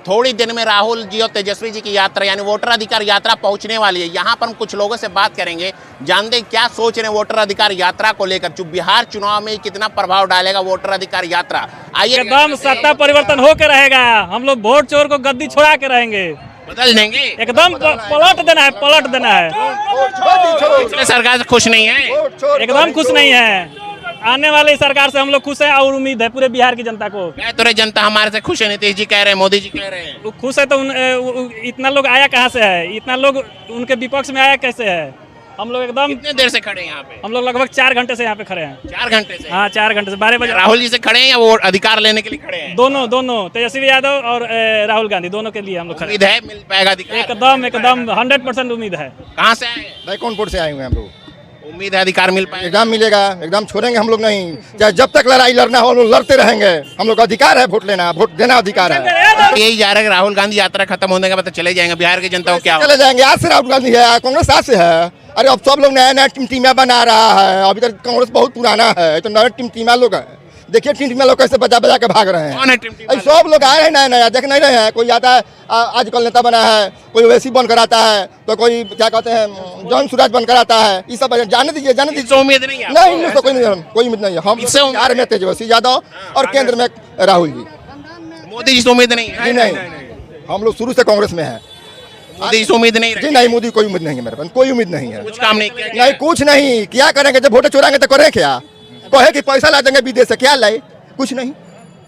थोड़ी दिन में राहुल जी और तेजस्वी जी की यात्रा यानी वोटर अधिकार यात्रा पहुंचने वाली है। यहाँ पर हम कुछ लोगों से बात करेंगे, जानते क्या सोच रहे हैं वोटर अधिकार यात्रा को लेकर। जो बिहार चुनाव में कितना प्रभाव डालेगा वोटर अधिकार यात्रा, आइए। एकदम सत्ता परिवर्तन होकर रहेगा। हम लोग वोट चोर को गद्दी छोड़ा के रहेंगे, बदल देंगे, एकदम पलट देना है, पलट देना है। पिछले सरकार से खुश नहीं है, एकदम खुश नहीं है। आने वाली सरकार से हम लोग खुश है और उम्मीद है पूरे बिहार की जनता को। तो जनता हमारे से खुश है, नीतीश जी कह रहे हैं, मोदी जी कह रहे हैं। खुश है तो इतना लोग आया कहाँ से है? इतना लोग उनके विपक्ष में आया कैसे है? हम लोग एकदम कितने देर से खड़े हैं यहाँ पे? हम लोग लगभग 4 घंटे से यहाँ पे खड़े हैं। 4 घंटे से? हाँ, 4 घंटे से 12 बजे। राहुल जी से खड़े हैं या वो अधिकार लेने के लिए खड़े हैं? दोनों तेजस्वी यादव और राहुल गांधी दोनों के लिए हम लोग खड़े। उम्मीद है मिल पाएगा अधिकार? एकदम 100% उम्मीद है। कहाँ से आए? बैकुंठपुर से आए हुए हैं हम लोग। उम्मीद है अधिकार मिल पाएगा? एकदम मिलेगा, एकदम छोड़ेंगे हम लोग नहीं। चाहे जब तक लड़ाई लड़ना हो हम लोग लड़ते रहेंगे। हम लोग अधिकार है वोट लेना, वोट देना अधिकार है। यही जा रहा है कि राहुल गांधी यात्रा खत्म होने के बाद चले जाएंगे, बिहार की जनता को क्या चले जाएंगे? आज से राहुल गांधी है, कांग्रेस आज से है। अरे अब सब लोग नया नया टीम बना रहा है। अभी तक कांग्रेस बहुत पुराना है, तो नया टीम लोग है। देखिए टीम लोग कैसे बजा बजा के भाग रहे हैं। कौन है टीम? सब लोग आए हैं नया नया, देख नहीं रहे हैं। कोई आता है आजकल नेता बना है, कोई वैसी बनकर आता है, तो कोई क्या कहते हैं जॉन सूरज बनकर आता है। ये सब जाने दीजिए, जाने दीजिए। उम्मीद नहीं है? नहीं, इनमें तो कोई उम्मीद नहीं है। हम बिहार में तेजस्वी यादव और केंद्र में राहुल जी। मोदी जी से उम्मीद नहीं है? जी नहीं, हम लोग शुरू से कांग्रेस में हैं। मोदी जी से उम्मीद नहीं जी नहीं, मोदी कोई उम्मीद नहीं है मेरे पास, कोई उम्मीद नहीं है। कुछ काम नहीं किया? नहीं, कुछ नहीं। क्या करेंगे? जब वोट चुराएंगे तो करें क्या? कहे कि पैसा ला देंगे विदेश से, क्या लाए? कुछ नहीं।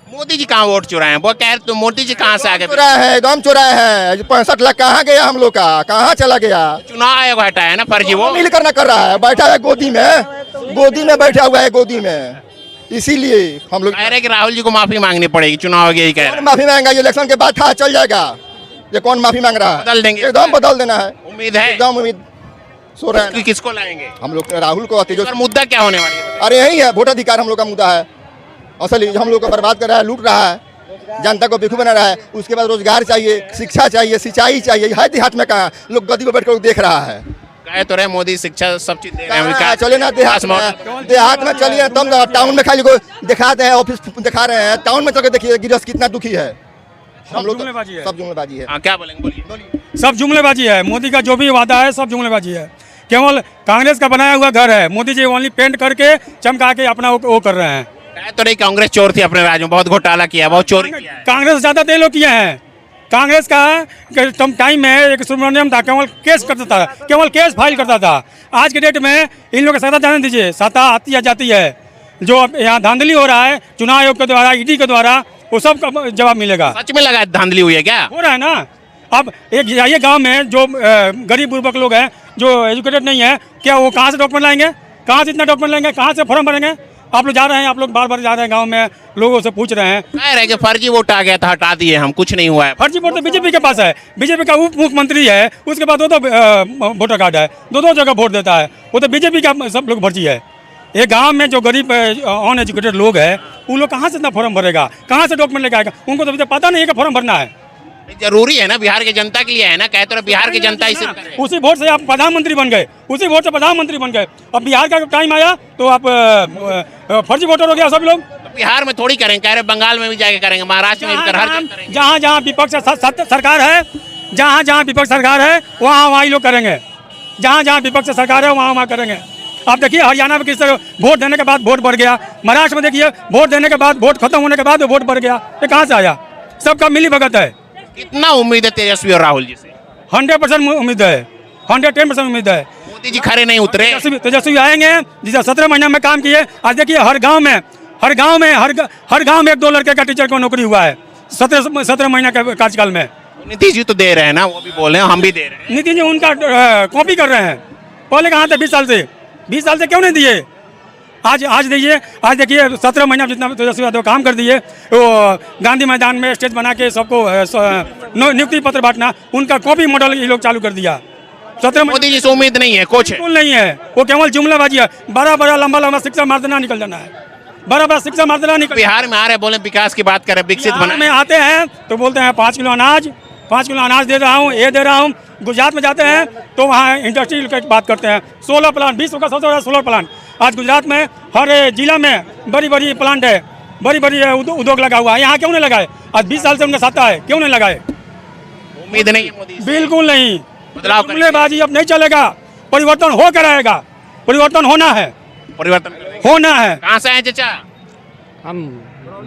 मोदी जी कहाँ वोट चुराए हैं? वो कह रहे तो मोदी जी कहाँ से आ गए? चुराए हैं, एकदम चुराए हैं। 65 लाख कहाँ गया हम लोग का? कहाँ चला गया? चुनाव आयोग हटाया ना फर्जी, वो मिल कर ना कर रहा है। बैठा है गोदी में बैठा हुआ है, गोदी में। इसीलिए हम लोग कह रहे हैं कि राहुल जी को माफी मांगनी पड़ेगी, चुनाव यही कह रहे हैं। माफी मांगा, ये इलेक्शन के बाद था चल जाएगा। ये कौन माफी मांग रहा है? बदल देंगे, एकदम बदल देना है। उम्मीद है? एकदम उम्मीद सो रहे हैं। किसको लाएंगे हम लोग राहुल को। और मुद्दा क्या होने वाली है? अरे यही है, वोट अधिकार हम लोग का मुद्दा है। असल हम लोग को बर्बाद कर रहा है, लूट रहा है, जनता को बेवकूफ बना रहा है। उसके बाद रोजगार चाहिए, शिक्षा चाहिए, सिंचाई चाहिए। है देहात में कहाँ? लोग गद्दी पर बैठकर देख रहा है। कहे तो रहे मोदी शिक्षा सब चीज दे रहे हैं। चले ना देहात में चलिए, तब टाउन में खाली को दिखाते हैं, ऑफिस दिखा रहे हैं। टाउन में चल के देखिए गृहस्थ कितना दुखी है। हम लोग सब जुमलेबाजी है। क्या बोलेंगे? बोलिए। सब जुमलेबाजी है। मोदी का जो भी वादा है सब जुमलेबाजी है। केवल कांग्रेस का बनाया हुआ घर है। मोदी जी ओनली पेंट करके चमका के अपना वो कर रहे हैं। कहे तो रही कांग्रेस चोर थी अपने राज्य में, बहुत घोटाला किया, बहुत चोरी किया है। कांग्रेस ज्यादा दे लोग किए हैं। कांग्रेस का टाइम में एक सुब्रमण्यम था, केवल केस करता था, केवल केस फाइल करता था। आज के डेट में इन लोग की सत्ता जाने दीजिए, सत्ता आती है जाती है। जो यहाँ धांधली हो रहा है चुनाव आयोग के द्वारा, ईडी के द्वारा, वो सब का जवाब मिलेगा। सच में लगा धांधली हुई है क्या? हो रहा है ना। अब एक जाइए गांव में जो गरीब बुर्बक लोग हैं, जो एजुकेटेड नहीं है, क्या वो कहाँ से डॉक्यूमेंट लाएंगे? कहाँ से इतना डॉक्यूमेंट लेंगे? कहाँ से फॉर्म भरेंगे? आप लोग जा रहे हैं, आप लोग बार बार जा रहे हैं गांव में, लोगों से पूछ रहे हैं। कह रहे कि फर्जी वोट आ गया था, हटा दिए हम, कुछ नहीं हुआ है। फर्जी वोट तो बीजेपी के पास है। बीजेपी का उप मुख्यमंत्री है, उसके बाद वो तो वोटर कार्ड है, दो जगह वोट देता है। वो तो बीजेपी का सब लोग फर्जी है। ये गांव में जो गरीब अन एजुकेटेड लोग हैं, उन लोग कहाँ से इतना फॉर्म भरेगा? कहाँ से डॉक्यूमेंट लेके आएगा? उनको तो पता नहीं है कि फॉर्म भरना है। जरूरी है ना, बिहार की जनता के लिए है ना। कहते रहे बिहार की जनता इसी उसी वोट से आप प्रधानमंत्री बन गए, उसी वोट से प्रधानमंत्री बन गए। अब बिहार का टाइम आया तो आप फर्जी वोटर हो गया सब लोग। बिहार में थोड़ी करेंगे, कह रहे बंगाल में भी जाके करेंगे, महाराष्ट्र में भी करेंगे। जहाँ जहाँ विपक्ष सरकार है, जहाँ जहाँ विपक्ष सरकार है, वहाँ लोग करेंगे। जहाँ जहाँ विपक्ष सरकार है वहाँ करेंगे। आप देखिए हरियाणा में किस तरह वोट देने के बाद वोट बढ़ गया। महाराष्ट्र में देखिए वोट देने के बाद, वोट खत्म होने के बाद वोट बढ़ गया। ये कहाँ से आया? सबका मिली भगत है। कितना उम्मीद है तेजस्वी और राहुल जी से? 100% उम्मीद है, 110% उम्मीद है। मोदी जी खड़े नहीं उतरे। तेजस्वी आएंगे, जिसे 17 महीने में काम किए। आज देखिए हर गांव में 1-2 लड़के का टीचर को नौकरी हुआ है 17 महीने के कार्यकाल में। नीतीश जी तो दे रहे हैं ना, वो भी बोल रहे हैं, हम भी दे रहे हैं। नीतीश जी उनका कॉपी कर रहे हैं। पहले कहाँ थे? 20 साल से क्यों नहीं दिए? आज दीजिए। आज देखिए 17 महीना जितना तेजस्वी यादव काम कर दिए। वो गांधी मैदान में स्टेज बना के सबको नियुक्ति पत्र बांटना, उनका कॉपी मॉडल ये लोग चालू कर दिया। 17 मोदी जी से उम्मीद नहीं है, कुछ बिल्कुल नहीं है। वो केवल जुमलाबाजी है। बड़ा लंबा शिक्षा मार देना, निकल जाना है। बड़ा शिक्षा मार देना, निकल। बिहार में आ रहे, बोले विकास की बात करें, विकसित बना में आते हैं तो बोलते हैं 5 किलो अनाज दे रहा हूँ, ये दे रहा हूँ। गुजरात में जाते हैं तो वहाँ इंडस्ट्री की बात करते हैं। 16 प्लांट, विश्व का सबसे बड़ा सोलर प्लांट। आज गुजरात में हर जिला में बड़ी प्लांट है, बड़ी उद्योग लगा हुआ है। यहाँ क्यों नहीं लगा है? आज 20 साल से उनका सत्ता है, क्यों नहीं लगाए? उम्मीद नहीं है मोदी से? बिल्कुल नहीं। बदलाव करेंगे। जुमलेबाजी अब नहीं चलेगा, परिवर्तन हो कर आएगा, परिवर्तन होना है, परिवर्तन करेंगे। होना है। कहाँ से आए चाचा? हम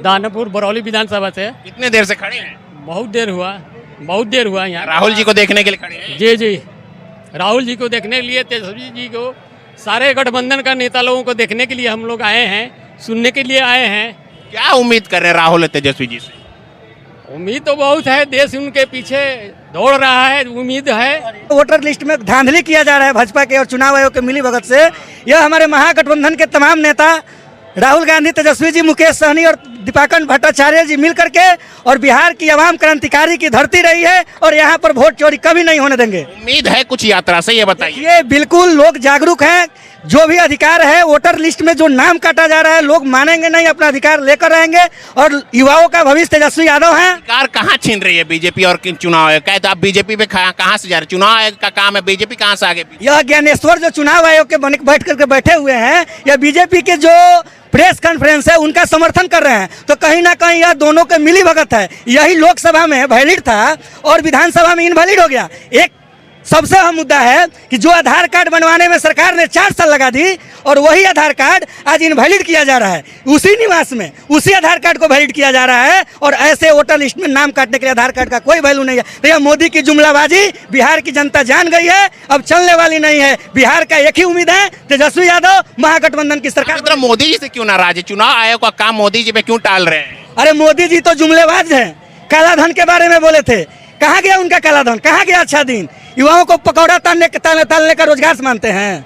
दानापुर बरौली विधानसभा से। कितने देर से खड़े हैं? बहुत देर हुआ यहाँ। राहुल जी को देखने के लिए खड़े हैं? जी जी, राहुल जी को देखने के लिए, तेजस्वी जी को, सारे गठबंधन का नेता लोगों को देखने के लिए हम लोग आए हैं, सुनने के लिए आए हैं। क्या उम्मीद कर रहे हैं राहुल तेजस्वी जी से? उम्मीद तो बहुत है, देश उनके पीछे दौड़ रहा है, उम्मीद है। वोटर लिस्ट में धांधली किया जा रहा है भाजपा के और चुनाव आयोग के मिलीभगत से। यह हमारे महागठबंधन के तमाम नेता राहुल गांधी, तेजस्वी जी, मुकेश सहनी और दीपांकर भट्टाचार्य जी मिल करके और बिहार की आवाम क्रांतिकारी की धरती रही है और यहाँ पर वोट चोरी कभी नहीं होने देंगे। उम्मीद है कुछ यात्रा से, ये बताइए। ये बिल्कुल लोग जागरूक हैं। जो भी अधिकार है वोटर लिस्ट में जो नाम काटा जा रहा है, लोग मानेंगे नहीं, अपना अधिकार लेकर रहेंगे और युवाओं का भविष्य तेजस्वी यादव है। अधिकार कहाँ छीन रही है बीजेपी और चुनाव आयोग? कहते आप बीजेपी पे कहाँ से जा रहे? चुनाव आयोग का काम है, बीजेपी कहाँ से आगे? यह ज्ञानेश्वर जो चुनाव आयोग के बैठ करके बैठे हुए हैं, यह बीजेपी के जो प्रेस कॉन्फ्रेंस है उनका समर्थन कर रहे हैं। तो कहीं ना कहीं यह दोनों के मिली भगत है। यही लोकसभा में वैलिड था और विधानसभा में इनवैलिड हो गया। एक सबसे अहम मुद्दा है कि जो आधार कार्ड बनवाने में सरकार ने 4 साल लगा दी और वही आधार कार्ड आज इनवैलिड किया जा रहा है। उसी निवास में उसी आधार कार्ड को वैलिड किया जा रहा है और ऐसे वोटर लिस्ट में नाम काटने के लिए आधार कार्ड का कोई वैल्यू नहीं है। तो यह मोदी की जुमलाबाजी बिहार की जनता जान गई है, अब चलने वाली नहीं है। बिहार का एक ही उम्मीद है, तेजस्वी यादव, महागठबंधन की सरकार। मोदी जी से क्यों नाराज है? चुनाव आयोग का काम मोदी जी पे क्यों टाल रहे हैं? अरे मोदी जी तो जुमलेबाज हैं। काला धन के बारे में बोले थे, कहाँ गया उनका काला धन? कहाँ गया अच्छा दिन? युवाओं को पकौड़ा तालने का रोजगार मानते हैं।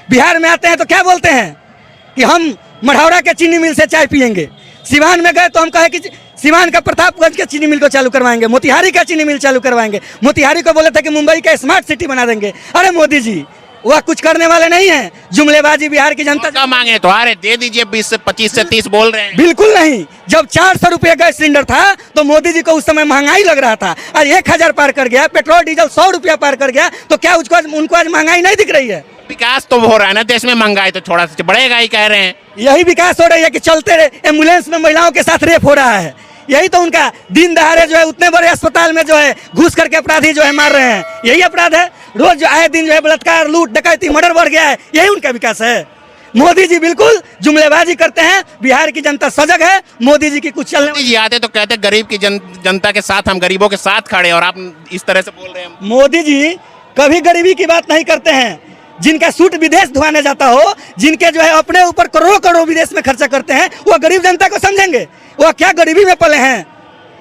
बिहार में आते हैं तो क्या बोलते हैं कि हम मढ़ौरा के चीनी मिल से चाय पियेंगे। सिवान में गए तो हम कहे कि सिवान का प्रतापगंज के चीनी मिल को चालू करवाएंगे, मोतिहारी का चीनी मिल चालू करवाएंगे। मोतिहारी को बोले थे कि मुंबई का स्मार्ट सिटी बना देंगे। अरे मोदी जी वह कुछ करने वाले नहीं है। जुमलेबाजी बिहार की जनता क्या मांगे तो अरे दे दीजिए, 20 से 25 से 30 बोल रहे हैं। बिल्कुल नहीं। जब 400 रुपये गैस सिलेंडर था तो मोदी जी को उस समय महंगाई लग रहा था। आज 1000 पार कर गया, पेट्रोल डीजल 100 रुपया पार कर गया, तो क्या उनको आज महंगाई नहीं दिख रही है? विकास तो हो रहा है ना देश में, महंगाई तो थोड़ा सा बढ़ेगा ही कह रहे हैं। यही विकास हो रही है कि चलते एम्बुलेंस में महिलाओं के साथ रेप हो रहा है। यही तो उनका दिन दहाड़े जो है उतने बड़े अस्पताल में जो है घुस करके अपराधी जो है मार रहे हैं। यही अपराध है। रोज जो आए दिन जो है बलात्कार, लूट, डकैती, मर्डर बढ़ गया है। यही उनका विकास है। मोदी जी बिल्कुल जुमलेबाजी करते हैं। बिहार की जनता सजग है। मोदी जी की कुछ चलने मोदी जी आते तो कहते गरीब की जनता के साथ, हम गरीबों के साथ खड़े, और आप इस तरह से बोल रहे हैं। मोदी जी कभी गरीबी की बात नहीं करते हैं। जिनका सूट विदेश धुआने जाता हो, जिनके जो है अपने ऊपर करोड़ों करोड़ विदेश में खर्चा करते हैं, वह गरीब जनता को समझेंगे? वह क्या गरीबी में पले हैं?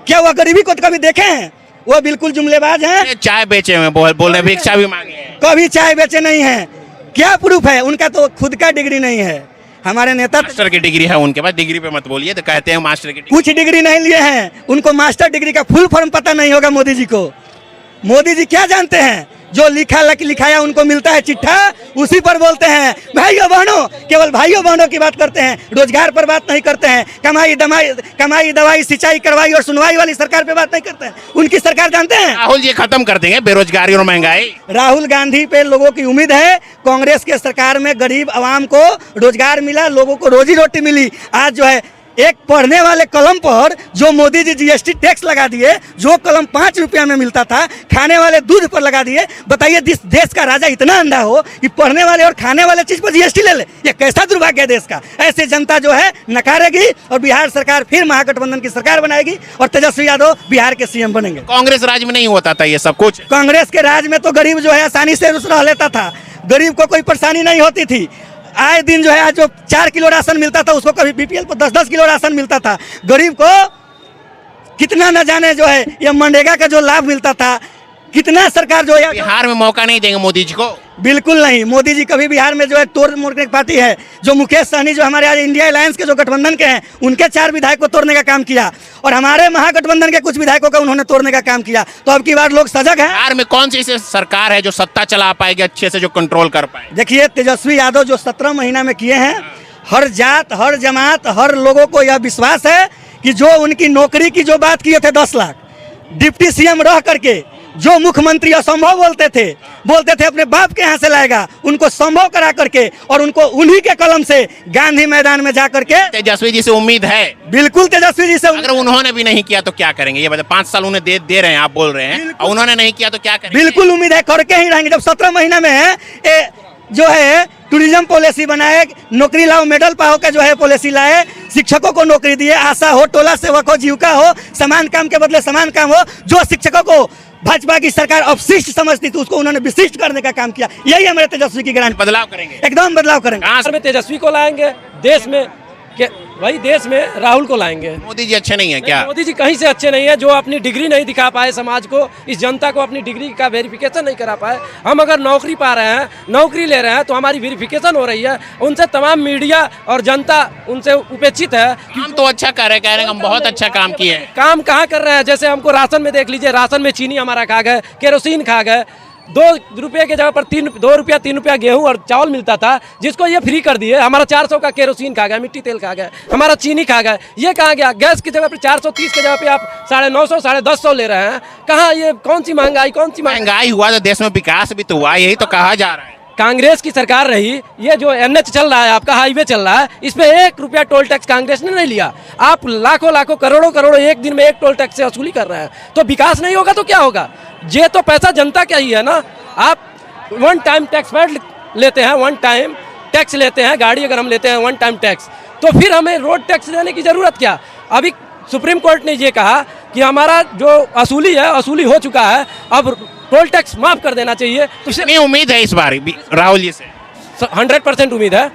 क्या वह गरीबी को कभी देखे हैं? वह बिल्कुल जुमलेबाज हैं। चाय बेचे हुए बोल रहे, भिक्षा भी मांगे हैं। कभी चाय बेचे नहीं हैं। क्या प्रूफ है? उनका तो खुद का डिग्री नहीं है। हमारे नेता मास्टर की डिग्री है उनके पास। डिग्री पे मत बोलिए, तो कहते हैं मास्टर की डिग्री। कुछ डिग्री नहीं लिए हैं, उनको मास्टर डिग्री का फुल फॉर्म पता नहीं होगा मोदी जी को। मोदी जी क्या जानते हैं? जो लिखाया उनको मिलता है चिट्ठा, उसी पर बोलते हैं। भाइयों बहनों, केवल भाइयों बहनों की बात करते हैं, रोजगार पर बात नहीं करते हैं। कमाई दवाई सिंचाई करवाई और सुनवाई वाली सरकार पे बात नहीं करते हैं। उनकी सरकार जानते हैं? राहुल जी खत्म कर देंगे बेरोजगारी और महंगाई। राहुल गांधी पे लोगों की उम्मीद है। कांग्रेस के सरकार में गरीब आवाम को रोजगार मिला, लोगों को रोजी रोटी मिली। आज जो है एक पढ़ने वाले कलम पर जो मोदी जी जीएसटी टैक्स लगा दिए, जो कलम 5 रुपया में मिलता था, खाने वाले दूध पर लगा दिए। बताइए, देश का राजा इतना अंधा हो कि पढ़ने वाले और खाने वाले चीज पर जीएसटी ले ले? ये कैसा दुर्भाग्य है देश का। ऐसे जनता जो है नकारेगी और बिहार सरकार फिर महागठबंधन की सरकार बनाएगी और तेजस्वी यादव बिहार के सीएम बनेंगे। कांग्रेस राज में नहीं होता था ये सब कुछ। कांग्रेस के राज में तो गरीब जो है आसानी से रह लेता था। गरीब को कोई परेशानी नहीं होती थी। आए दिन जो है जो 4 किलो राशन मिलता था, उसको कभी बीपीएल को 10-10 किलो राशन मिलता था। गरीब को कितना न जाने जो है ये मनरेगा का जो लाभ मिलता था, कितना सरकार जो है बिहार में मौका नहीं देंगे मोदी जी को। बिल्कुल नहीं। मोदी जी कभी बिहार में जो है तोड़ मोड़ने की पार्टी है। जो मुकेश सहनी जो हमारे आज इंडिया अलायंस के जो गठबंधन के हैं, उनके 4 विधायक को तोड़ने का काम किया और हमारे महागठबंधन के कुछ विधायकों का उन्होंने तोड़ने का काम किया। तो अब की बार लोग सजग हैं। बिहार में कौन सी सरकार है जो सत्ता चला पाएगी अच्छे से, जो कंट्रोल कर पाए? देखिए, तेजस्वी यादव जो 17 महीना में किए हैं, हर जात, हर जमात, हर लोगों को यह विश्वास है कि जो उनकी नौकरी की जो बात किए थे 10 लाख, डिप्टी सीएम रह करके जो मुख्यमंत्री असंभव बोलते थे अपने बाप के यहाँ से लाएगा, उनको संभव करा करके और उनको उन्हीं के कलम से गांधी मैदान में जा करके तेजस्वी जी से उम्मीद है? बिल्कुल तेजस्वी जी से। अगर उन्होंने भी नहीं किया तो क्या करेंगे? ये बताए, 5 साल उन्हें दे रहे हैं, आप बोल रहे हैं, और उन्होंने नहीं किया तो क्या करेंगे? बिल्कुल उम्मीद है, करके ही रहेंगे। जब 17 महीने में जो है टूरिज्म पॉलिसी बनाए, नौकरी लाओ मेडल पाओ का जो है पॉलिसी लाए, शिक्षकों को नौकरी दिए, आशा हो, टोला सेवक हो, जीविका हो, समान काम के बदले समान काम हो। जो शिक्षकों को भाजपा की सरकार अपशिष्ट समझती थी उसको उन्होंने विशिष्ट करने का काम किया। यही हमारे तेजस्वी की गारंटी। बदलाव करेंगे, एकदम बदलाव करेंगे। कहाँ से? में तेजस्वी को लाएंगे, देश में वही देश में राहुल को लाएंगे। मोदी जी अच्छे नहीं है क्या? मोदी जी कहीं से अच्छे नहीं है, जो अपनी डिग्री नहीं दिखा पाए समाज को, इस जनता को अपनी डिग्री का वेरिफिकेशन नहीं करा पाए। हम अगर नौकरी पा रहे हैं, नौकरी ले रहे हैं तो हमारी वेरिफिकेशन हो रही है, उनसे तमाम मीडिया और जनता उनसे उपेक्षित है। काम तो अच्छा कर रहे, कह रहे हैं हम बहुत अच्छा काम किए हैं। काम कहाँ कर रहे हैं? जैसे हमको राशन में देख लीजिए, राशन में चीनी हमारा खा गए, केरोसिन खा गए। 2 रुपये के जगह पर 2 रुपया 3 रुपया गेहूं और चावल मिलता था, जिसको ये फ्री कर दिए। हमारा 400 का केरोसिन खा गया, मिट्टी तेल खा गया, हमारा चीनी खा गया। ये कहाँ गया? गैस की जगह पर 430 के जगह पे आप 950 1050 ले रहे हैं। कहाँ? ये कौन सी महंगाई, कौन सी महंगाई हुआ तो देश में विकास भी तो हुआ, यही तो कहा जा रहा है। कांग्रेस की सरकार रही, ये जो NH चल रहा है, आपका हाईवे चल रहा है, इस पे 1 रुपया टोल टैक्स कांग्रेस ने नहीं लिया। आप लाखों करोड़ों एक दिन में एक टोल टैक्स से वसूली कर रहे हैं, तो विकास नहीं होगा तो क्या होगा? ये तो पैसा जनता का ही है ना। आप 1 टाइम टैक्स लेते हैं, 1 टाइम टैक्स लेते हैं, गाड़ी अगर हम लेते हैं 1 टाइम टैक्स, तो फिर हमें रोड टैक्स देने की जरूरत क्या? अभी सुप्रीम कोर्ट ने ये कहा कि हमारा जो वसूली हो चुका है, अब टोल टैक्स माफ कर देना चाहिए। तो कितनी उम्मीद है इस बार राहुल जी से? 100% उम्मीद है।